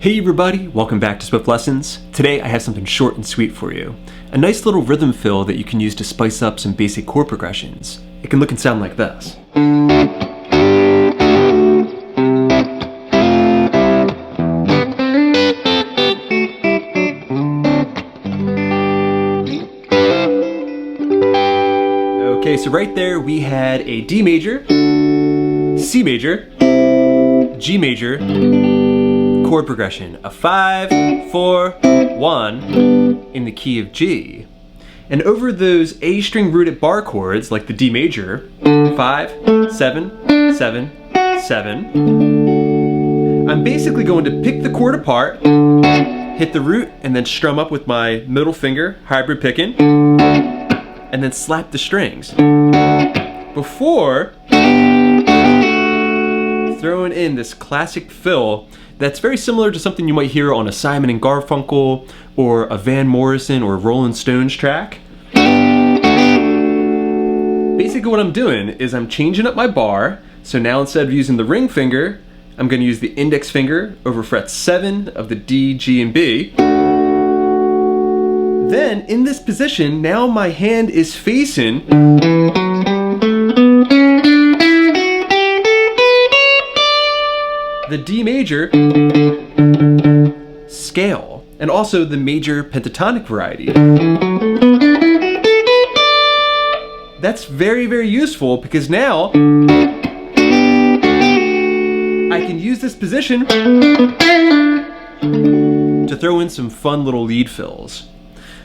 Hey everybody, welcome back to Swiftlessons. Today I have something short and sweet for you. A nice little rhythm fill that you can use to spice up some basic chord progressions. It can look and sound like this. Okay, so right there we had a D major, C major, G major, chord progression, a 5, 4, 1 in the key of G. And over those A string rooted bar chords, like the D major, 5, 7, 7, 7, I'm basically going to pick the chord apart, hit the root, and then strum up with my middle finger, hybrid picking, and then slap the strings. Before throwing in this classic fill that's very similar to something you might hear on a Simon & Garfunkel or a Van Morrison or Rolling Stones track. Basically what I'm doing is I'm changing up my bar, so now instead of using the ring finger, I'm going to use the index finger over fret 7 of the D, G, and B. Then in this position, now my hand is facing the D major scale, and also the major pentatonic variety. That's very, very useful because now I can use this position to throw in some fun little lead fills.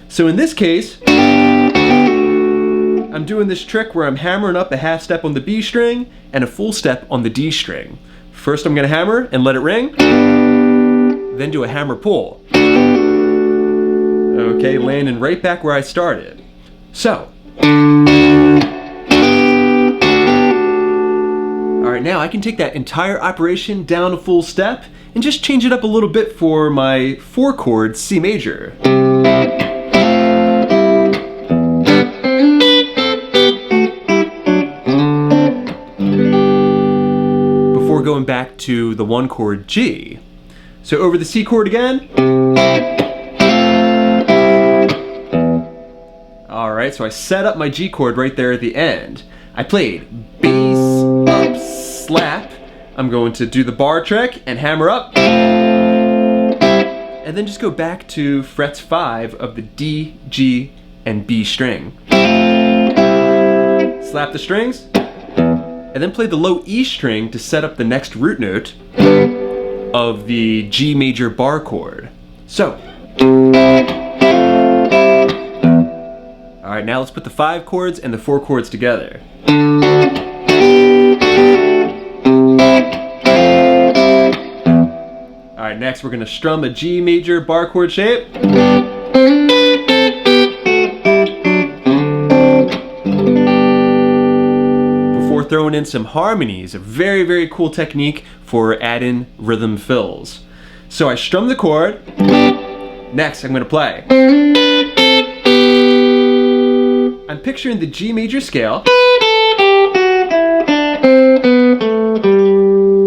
So in this case, I'm doing this trick where I'm hammering up a half step on the B string and a full step on the D string. First I'm going to hammer and let it ring, then do a hammer pull. Okay, landing right back where I started. So, alright, now I can take that entire operation down a full step and just change it up a little bit for my 4-chord C major. Going back to the 1-chord G. So over the C chord again. Alright, so I set up my G chord right there at the end. I played bass, up, slap. I'm going to do the bar trick and hammer up. And then just go back to frets 5 of the D, G, and B string. Slap the strings. And then play the low E string to set up the next root note of the G major bar chord. So, alright, now let's put the 5 chords and the 4 chords together. Alright, next we're going to strum a G major bar chord shape. Throwing in some harmonies, a very, very cool technique for adding rhythm fills. So I strum the chord. Next, I'm going to play. I'm picturing the G major scale,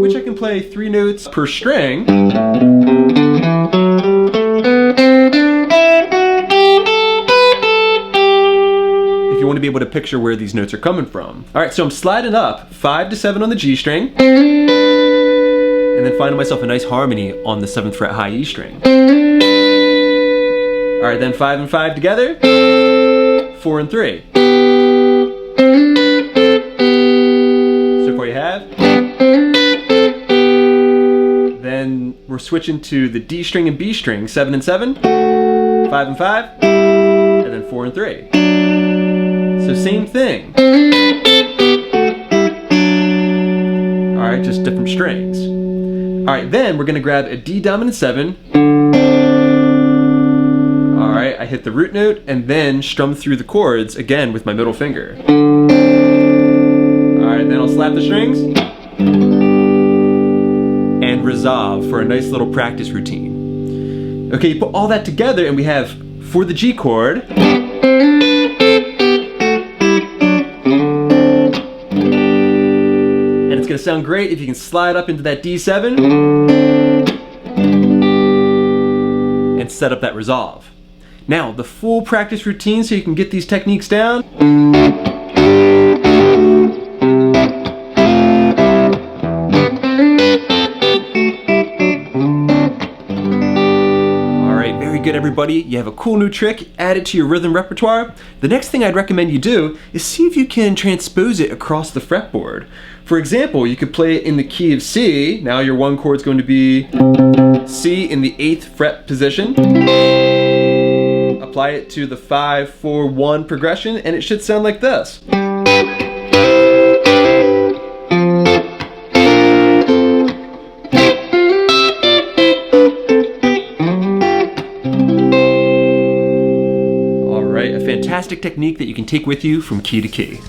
which I can play 3 notes per string. You want to be able to picture where these notes are coming from. Alright, so I'm sliding up 5 to 7 on the G string, and then finding myself a nice harmony on the 7th fret high E string. Alright, then 5 and 5 together, 4 and 3. So far you have. Then we're switching to the D string and B string, 7 and 7, 5 and 5, and then 4 and 3. So same thing. Alright, just different strings. Alright, then we're going to grab a D dominant 7. Alright, I hit the root note and then strum through the chords again with my middle finger. Alright, then I'll slap the strings and resolve for a nice little practice routine. Okay, you put all that together and we have, for the G chord, and it's going to sound great if you can slide up into that D7 and set up that resolve. Now, the full practice routine so you can get these techniques down. Very good, everybody. You have a cool new trick, add it to your rhythm repertoire. The next thing I'd recommend you do is see if you can transpose it across the fretboard. For example, you could play it in the key of C. Now your one chord is going to be C in the 8th fret position. Apply it to the 5-4-1 progression and it should sound like this. A fantastic technique that you can take with you from key to key.